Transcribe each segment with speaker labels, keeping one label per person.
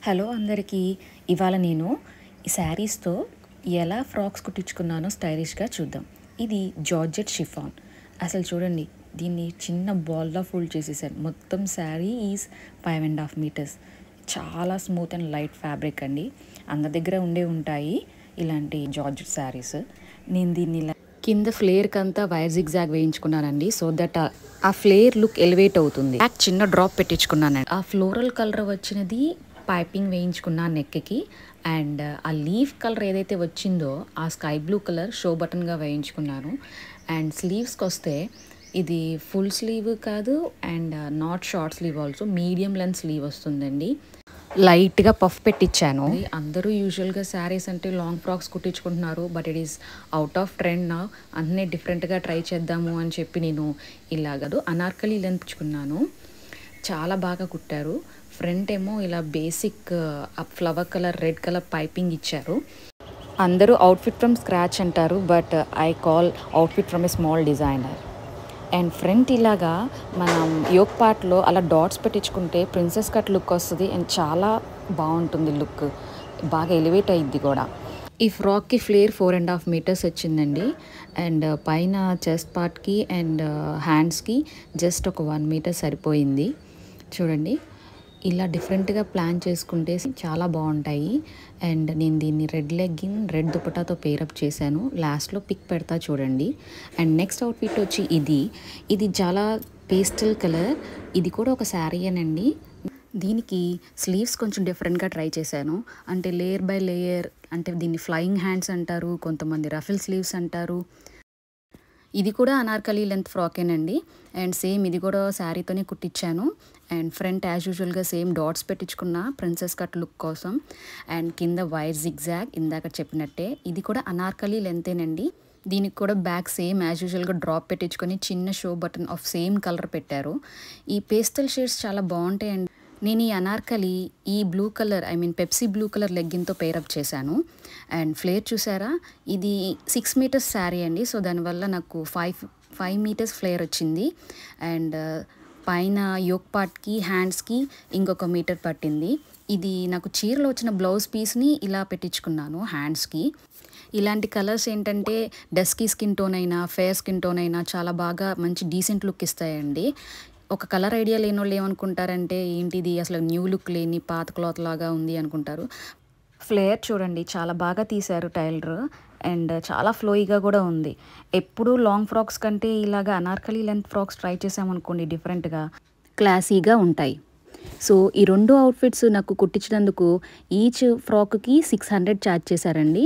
Speaker 1: Hello అందరికీ. ఇవాళ నేను ఈ శారీస్తో ఎలా ఫ్రాక్స్ కుట్టించుకున్నానో స్టైలిష్గా చూద్దాం. ఇది జార్జెట్ షిఫాన్. అసలు చూడండి, దీన్ని చిన్న బాల్లా ఫోల్డ్ చేసేసాను. మొత్తం శారీ ఈజ్ 5.5 meters. చాలా స్మూత్ అండ్ లైట్ ఫ్యాబ్రిక్ అండి. అందరి దగ్గర ఉంటాయి ఇలాంటి జార్జెట్ శారీస్. నేను దీన్ని కింద ఫ్లేర్కి అంతా వైర్ జిగ్జాగ్ వేయించుకున్నానండి, సో దట్ ఆ ఫ్లేర్ లుక్ ఎలివేట్ అవుతుంది. చిన్న డ్రాప్ పెట్టించుకున్నానండి. ఆ ఫ్లోరల్ కలర్ వచ్చినది పైపింగ్ వేయించుకున్నా నెక్కి, అండ్ ఆ లీఫ్ కలర్ ఏదైతే వచ్చిందో ఆ స్కై బ్లూ కలర్ షో బటన్గా వేయించుకున్నాను. అండ్ స్లీవ్స్కి వస్తే ఇది ఫుల్ స్లీవ్ కాదు and not short sleeve, also medium length sleeve వస్తుందండి. లైట్గా పఫ్ పెట్టించాను. అందరూ యూజువల్గా శారీస్ అంటే లాంగ్ ఫ్రాక్స్ కుట్టించుకుంటున్నారు, but it is out of trend నా. అన్నీ డిఫరెంట్గా ట్రై చేద్దాము అని చెప్పి నేను ఇలాగదు అనార్కలి లెంత్ ఇచ్చుకున్నాను. చాలా బాగా కుట్టారు. ఫ్రంట్ ఏమో ఇలా basic flower colour red colour piping ఇచ్చారు. అందరూ అవుట్ఫిట్ ఫ్రమ్ స్క్రాచ్ అంటారు, but I call outfit from a small designer. And front ఇలాగా మనం యోక్ పార్ట్లో అలా డాట్స్ పెట్టించుకుంటే ప్రిన్సెస్ కట్ లుక్ వస్తుంది అండ్ చాలా బాగుంటుంది. లుక్ బాగా ఎలివేట్ అయ్యిద్ది కూడా. ఈ ఫ్రాక్కి ఫ్లేర్ 4.5 meters వచ్చిందండి. అండ్ పైన చెస్ట్ పార్ట్కి అండ్ హ్యాండ్స్కి జస్ట్ ఒక 1 meter సరిపోయింది. చూడండి, ఇలా డిఫరెంట్గా ప్లాన్ చేసుకుంటే చాలా బాగుంటాయి. అండ్ నేను దీన్ని రెడ్ లెగ్గిన్ రెడ్ దుపటాతో పేరప్ చేశాను. లాస్ట్లో పిక్ పెడతా చూడండి. అండ్ నెక్స్ట్ అవుట్ఫిట్ వచ్చి ఇది చాలా పేస్టల్ కలర్. ఇది కూడా ఒక శారీయేనండి. దీనికి స్లీవ్స్ కొంచెం డిఫరెంట్గా ట్రై చేశాను. అంటే లేయర్ బై లేయర్, అంటే దీన్ని ఫ్లయింగ్ హ్యాండ్స్ అంటారు, కొంతమంది రఫిల్ స్లీవ్స్ అంటారు. ఇది కూడా అనార్కలి లెంత్ ఫ్రాకేనండి. అండ్ సేమ్ ఇది కూడా శారీతోనే కుట్టించాను. అండ్ ఫ్రంట్ యాజ్ యూజువల్గా సేమ్ డాట్స్ పెట్టించుకున్న ప్రిన్సెస్ కట్ లుక్ కోసం. అండ్ కింద వైర్ జిగ్జాగ్ ఇందాక చెప్పినట్టే. ఇది కూడా అనార్కలి లెంతేనండి. దీనికి కూడా బ్యాక్ సేమ్ యాజ్ యూజువల్గా డ్రాప్ పెట్టించుకొని చిన్న show button of same colour పెట్టారు. ఈ పేస్టల్ షేడ్స్ చాలా బాగుంటాయండి. నేను ఈ అనార్కలి ఈ blue colour Pepsi blue colour లెగ్గిన్తో పేరప్ చేశాను. అండ్ ఫ్లేర్ చూసారా, ఇది 6 meters శారీ అండి. సో దానివల్ల నాకు 5 meters ఫ్లేర్ వచ్చింది. అండ్ పైన యోక్ పార్ట్కి హ్యాండ్స్కి ఇంకొక మీటర్ పట్టింది. ఇది నాకు చీరలో వచ్చిన బ్లౌజ్ పీస్ని ఇలా పెట్టించుకున్నాను హ్యాండ్స్కి. ఇలాంటి కలర్స్ ఏంటంటే డస్కీ స్కిన్ టోన్ అయినా ఫేర్ స్కిన్ టోన్ అయినా చాలా బాగా మంచి డీసెంట్ లుక్ ఇస్తాయండి. ఒక కలర్ ఐడియా లేని వాళ్ళు ఏమనుకుంటారంటే ఏంటిది అసలు న్యూ లుక్ లేని పాత క్లాత్ లాగా ఉంది అనుకుంటారు. ఫ్లేర్ చూడండి, చాలా బాగా తీశారు టైలర్. అండ్ చాలా ఫ్లోయిగా కూడా ఉంది. ఎప్పుడు లాంగ్ ఫ్రాక్స్ కంటే ఇలాగా అనార్కలి లెంత్ ఫ్రాక్స్ ట్రై చేసామనుకోండి, డిఫరెంట్గా క్లాసీగా ఉంటాయి. సో ఈ 2 అవుట్ఫిట్స్ నాకు కుట్టించినందుకు ఈచ్ ఫ్రాక్కి 600 ఛార్జ్ చేశారండి.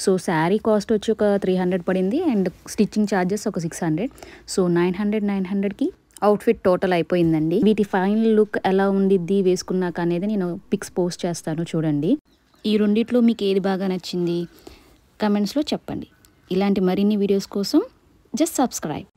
Speaker 1: సో శారీ కాస్ట్ వచ్చి ఒక 300 పడింది అండ్ స్టిచ్చింగ్ ఛార్జెస్ ఒక 600. సో 900కి అవుట్ఫిట్ టోటల్ అయిపోయిందండి. వీటి ఫైనల్ లుక్ ఎలా ఉండిద్ది వేసుకున్నాక అనేది నేను పిక్స్ పోస్ట్ చేస్తాను చూడండి. ఈ రెండిట్లో మీకు ఏది బాగా నచ్చింది కమెంట్స్లో చెప్పండి. ఇలాంటి మరిన్ని వీడియోస్ కోసం జస్ట్ సబ్స్క్రైబ్.